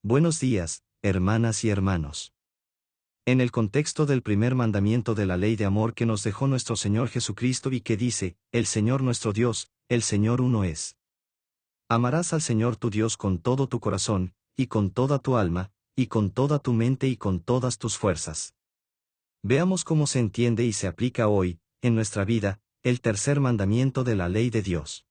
Buenos días, hermanas y hermanos. En el contexto del primer mandamiento de la ley de amor que nos dejó nuestro Señor Jesucristo y que dice, el Señor nuestro Dios, el Señor uno es. Amarás al Señor tu Dios con todo tu corazón, y con toda tu alma, y con toda tu mente y con todas tus fuerzas. Veamos cómo se entiende y se aplica hoy, en nuestra vida, el tercer mandamiento de la ley de Dios.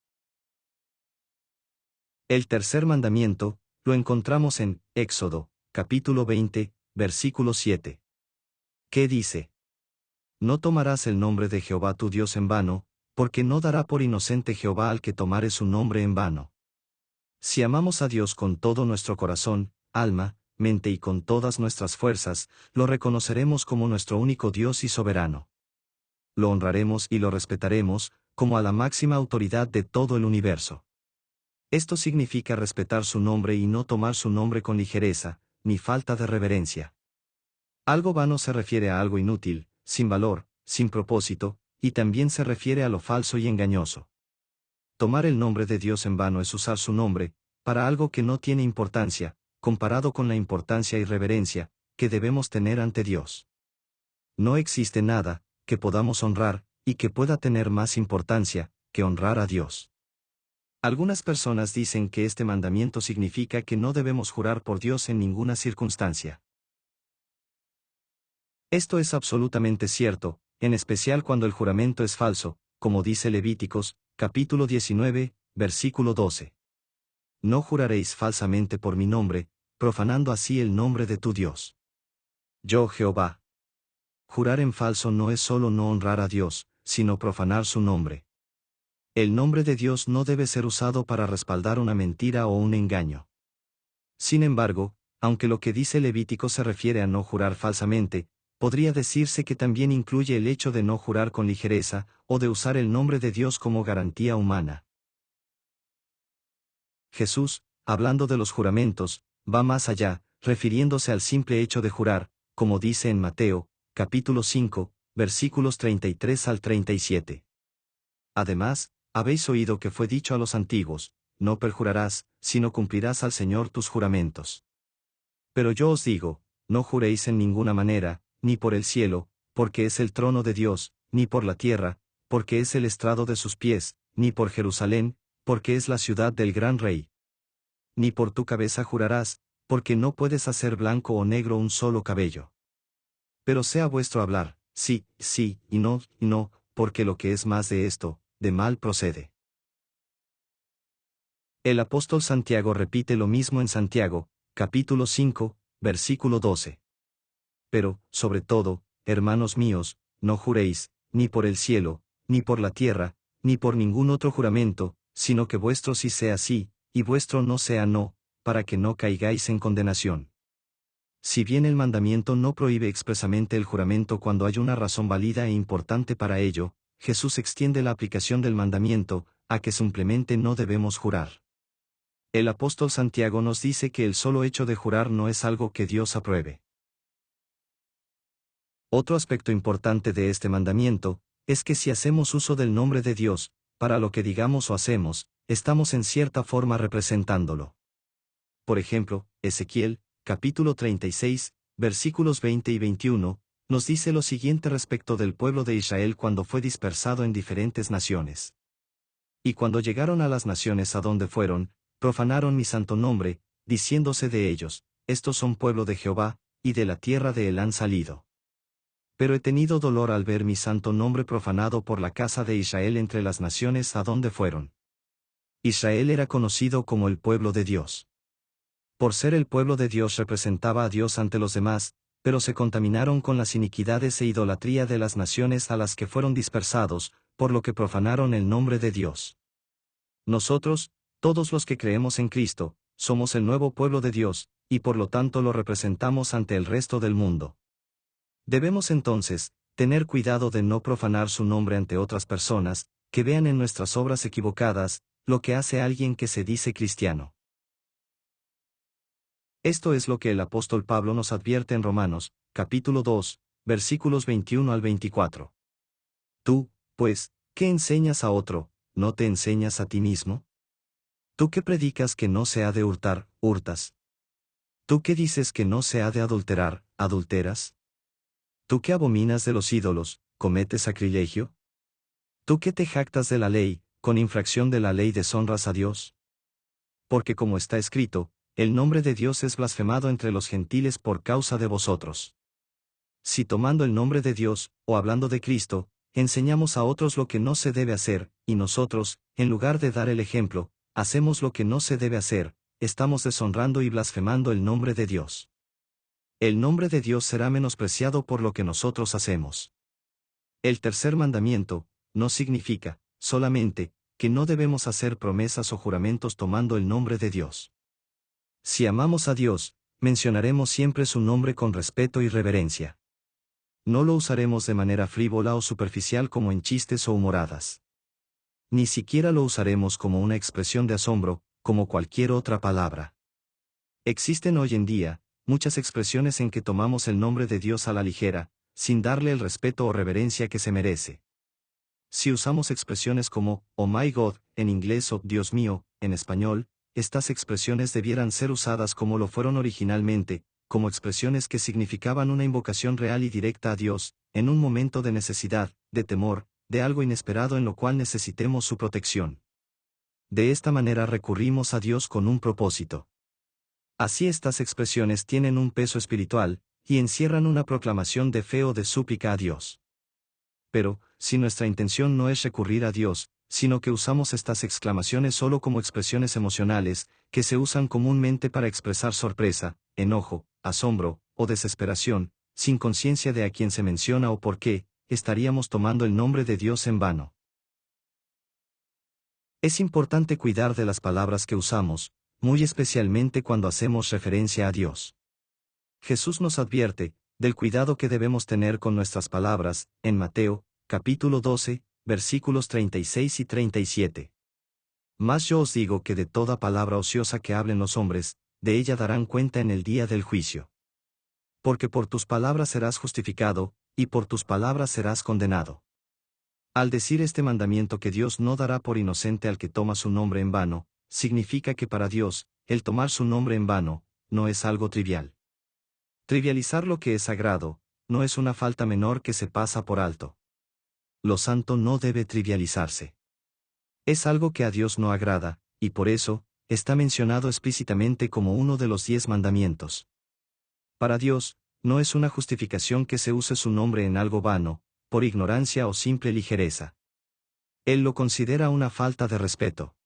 El tercer mandamiento, lo encontramos en Éxodo, capítulo 20, versículo 7. ¿Qué dice? No tomarás el nombre de Jehová tu Dios en vano, porque no dará por inocente Jehová al que tomare su nombre en vano. Si amamos a Dios con todo nuestro corazón, alma, mente y con todas nuestras fuerzas, lo reconoceremos como nuestro único Dios y soberano. Lo honraremos y lo respetaremos, como a la máxima autoridad de todo el universo. Esto significa respetar su nombre y no tomar su nombre con ligereza, ni falta de reverencia. Algo vano se refiere a algo inútil, sin valor, sin propósito, y también se refiere a lo falso y engañoso. Tomar el nombre de Dios en vano es usar su nombre, para algo que no tiene importancia, comparado con la importancia y reverencia, que debemos tener ante Dios. No existe nada, que podamos honrar, y que pueda tener más importancia, que honrar a Dios. Algunas personas dicen que este mandamiento significa que no debemos jurar por Dios en ninguna circunstancia. Esto es absolutamente cierto, en especial cuando el juramento es falso, como dice Levíticos, capítulo 19, versículo 12. No juraréis falsamente por mi nombre, profanando así el nombre de tu Dios. Yo Jehová. Jurar en falso no es solo no honrar a Dios, sino profanar su nombre. El nombre de Dios no debe ser usado para respaldar una mentira o un engaño. Sin embargo, aunque lo que dice Levítico se refiere a no jurar falsamente, podría decirse que también incluye el hecho de no jurar con ligereza, o de usar el nombre de Dios como garantía humana. Jesús, hablando de los juramentos, va más allá, refiriéndose al simple hecho de jurar, como dice en Mateo, capítulo 5, versículos 33 al 37. Además, habéis oído que fue dicho a los antiguos, no perjurarás, sino cumplirás al Señor tus juramentos. Pero yo os digo, no juréis en ninguna manera, ni por el cielo, porque es el trono de Dios, ni por la tierra, porque es el estrado de sus pies, ni por Jerusalén, porque es la ciudad del gran rey. Ni por tu cabeza jurarás, porque no puedes hacer blanco o negro un solo cabello. Pero sea vuestro hablar, sí, sí, y no, porque lo que es más de esto, de mal procede. El apóstol Santiago repite lo mismo en Santiago, capítulo 5, versículo 12. Pero, sobre todo, hermanos míos, no juréis, ni por el cielo, ni por la tierra, ni por ningún otro juramento, sino que vuestro sí sea sí, y vuestro no sea no, para que no caigáis en condenación. Si bien el mandamiento no prohíbe expresamente el juramento cuando hay una razón válida e importante para ello, Jesús extiende la aplicación del mandamiento, a que simplemente no debemos jurar. El apóstol Santiago nos dice que el solo hecho de jurar no es algo que Dios apruebe. Otro aspecto importante de este mandamiento, es que si hacemos uso del nombre de Dios, para lo que digamos o hacemos, estamos en cierta forma representándolo. Por ejemplo, Ezequiel, capítulo 36, versículos 20 y 21, nos dice lo siguiente respecto del pueblo de Israel cuando fue dispersado en diferentes naciones. Y cuando llegaron a las naciones a donde fueron, profanaron mi santo nombre, diciéndose de ellos, estos son pueblo de Jehová, y de la tierra de él han salido. Pero he tenido dolor al ver mi santo nombre profanado por la casa de Israel entre las naciones a donde fueron. Israel era conocido como el pueblo de Dios. Por ser el pueblo de Dios representaba a Dios ante los demás, pero se contaminaron con las iniquidades e idolatría de las naciones a las que fueron dispersados, por lo que profanaron el nombre de Dios. Nosotros, todos los que creemos en Cristo, somos el nuevo pueblo de Dios, y por lo tanto lo representamos ante el resto del mundo. Debemos entonces, tener cuidado de no profanar su nombre ante otras personas, que vean en nuestras obras equivocadas, lo que hace alguien que se dice cristiano. Esto es lo que el apóstol Pablo nos advierte en Romanos, capítulo 2, versículos 21 al 24. Tú, pues, ¿qué enseñas a otro, no te enseñas a ti mismo? Tú que predicas que no se ha de hurtar, hurtas. ¿Tú qué dices que no se ha de adulterar, adulteras? ¿Tú que abominas de los ídolos, cometes sacrilegio? ¿Tú que te jactas de la ley, con infracción de la ley deshonras a Dios? Porque como está escrito, el nombre de Dios es blasfemado entre los gentiles por causa de vosotros. Si tomando el nombre de Dios, o hablando de Cristo, enseñamos a otros lo que no se debe hacer, y nosotros, en lugar de dar el ejemplo, hacemos lo que no se debe hacer, estamos deshonrando y blasfemando el nombre de Dios. El nombre de Dios será menospreciado por lo que nosotros hacemos. El tercer mandamiento, no significa, solamente, que no debemos hacer promesas o juramentos tomando el nombre de Dios. Si amamos a Dios, mencionaremos siempre su nombre con respeto y reverencia. No lo usaremos de manera frívola o superficial como en chistes o humoradas. Ni siquiera lo usaremos como una expresión de asombro, como cualquier otra palabra. Existen hoy en día muchas expresiones en que tomamos el nombre de Dios a la ligera, sin darle el respeto o reverencia que se merece. Si usamos expresiones como, "Oh my God", en inglés o "Dios mío", en español, estas expresiones debieran ser usadas como lo fueron originalmente, como expresiones que significaban una invocación real y directa a Dios, en un momento de necesidad, de temor, de algo inesperado en lo cual necesitemos su protección. De esta manera recurrimos a Dios con un propósito. Así estas expresiones tienen un peso espiritual, y encierran una proclamación de fe o de súplica a Dios. Pero, si nuestra intención no es recurrir a Dios, sino que usamos estas exclamaciones solo como expresiones emocionales, que se usan comúnmente para expresar sorpresa, enojo, asombro, o desesperación, sin conciencia de a quién se menciona o por qué, estaríamos tomando el nombre de Dios en vano. Es importante cuidar de las palabras que usamos, muy especialmente cuando hacemos referencia a Dios. Jesús nos advierte del cuidado que debemos tener con nuestras palabras, en Mateo, capítulo 12, versículos 36 y 37. Mas yo os digo que de toda palabra ociosa que hablen los hombres, de ella darán cuenta en el día del juicio. Porque por tus palabras serás justificado, y por tus palabras serás condenado. Al decir este mandamiento que Dios no dará por inocente al que toma su nombre en vano, significa que para Dios, el tomar su nombre en vano, no es algo trivial. Trivializar lo que es sagrado, no es una falta menor que se pasa por alto. Lo santo no debe trivializarse. Es algo que a Dios no agrada, y por eso, está mencionado explícitamente como uno de los 10 mandamientos. Para Dios, no es una justificación que se use su nombre en algo vano, por ignorancia o simple ligereza. Él lo considera una falta de respeto.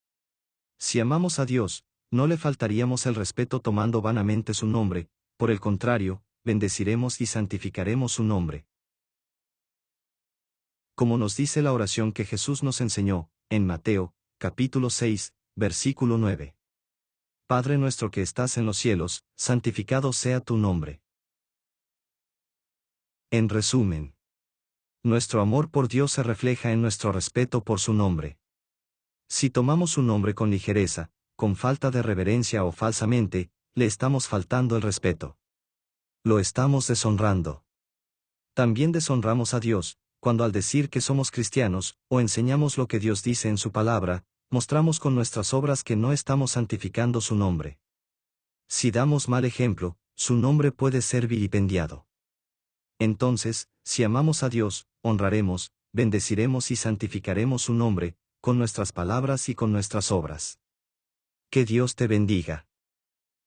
Si amamos a Dios, no le faltaríamos el respeto tomando vanamente su nombre, por el contrario, bendeciremos y santificaremos su nombre. Como nos dice la oración que Jesús nos enseñó, en Mateo, capítulo 6, versículo 9. Padre nuestro que estás en los cielos, santificado sea tu nombre. En resumen, nuestro amor por Dios se refleja en nuestro respeto por su nombre. Si tomamos su nombre con ligereza, con falta de reverencia o falsamente, le estamos faltando el respeto. Lo estamos deshonrando. También deshonramos a Dios, cuando al decir que somos cristianos, o enseñamos lo que Dios dice en su palabra, mostramos con nuestras obras que no estamos santificando su nombre. Si damos mal ejemplo, su nombre puede ser vilipendiado. Entonces, si amamos a Dios, honraremos, bendeciremos y santificaremos su nombre, con nuestras palabras y con nuestras obras. Que Dios te bendiga.